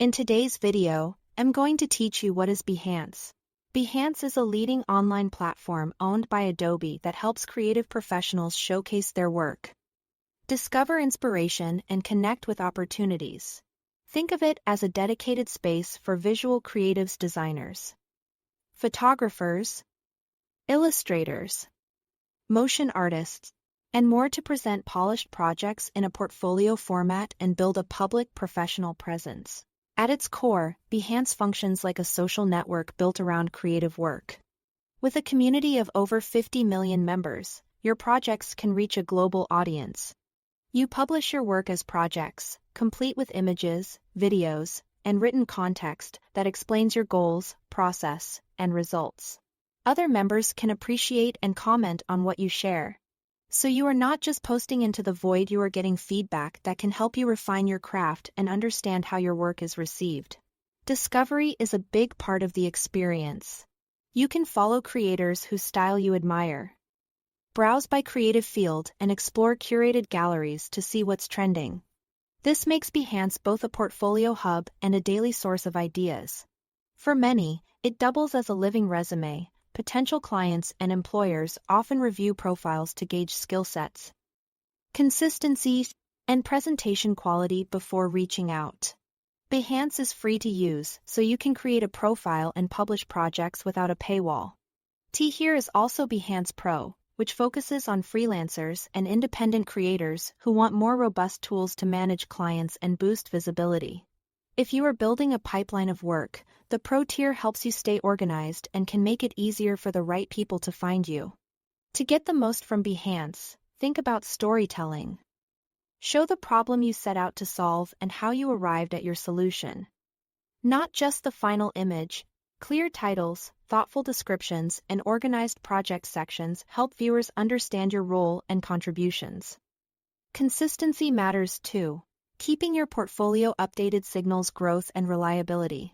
In today's video, I'm going to teach you what is Behance. Behance is a leading online platform owned by Adobe that helps creative professionals showcase their work, discover inspiration, and connect with opportunities. Think of it as a dedicated space for visual creatives, designers, photographers, illustrators, motion artists, and more to present polished projects in a portfolio format and build a public professional presence. At its core, Behance functions like a social network built around creative work. With a community of over 50 million members, your projects can reach a global audience. You publish your work as projects, complete with images, videos, and written context that explains your goals, process, and results. Other members can appreciate and comment on what you share. So you are not just posting into the void, you are getting feedback that can help you refine your craft and understand how your work is received. Discovery is a big part of the experience. You can follow creators whose style you admire, browse by creative field, and explore curated galleries to see what's trending. This makes Behance both a portfolio hub and a daily source of ideas. For many, it doubles as a living resume. Potential clients and employers often review profiles to gauge skill sets, consistency, and presentation quality before reaching out. Behance is free to use, so you can create a profile and publish projects without a paywall. Here is also Behance Pro, which focuses on freelancers and independent creators who want more robust tools to manage clients and boost visibility. If you are building a pipeline of work, the Pro tier helps you stay organized and can make it easier for the right people to find you. To get the most from Behance, think about storytelling. Show the problem you set out to solve and how you arrived at your solution. Not just the final image. Clear titles, thoughtful descriptions, and organized project sections help viewers understand your role and contributions. Consistency matters too. Keeping your portfolio updated signals growth and reliability,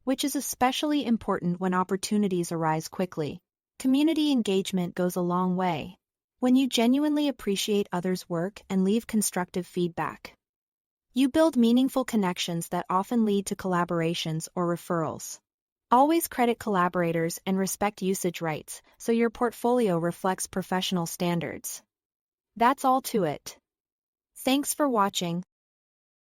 which is especially important when opportunities arise quickly. Community engagement goes a long way. When you genuinely appreciate others' work and leave constructive feedback, you build meaningful connections that often lead to collaborations or referrals. Always credit collaborators and respect usage rights so your portfolio reflects professional standards. That's all to it. Thanks for watching.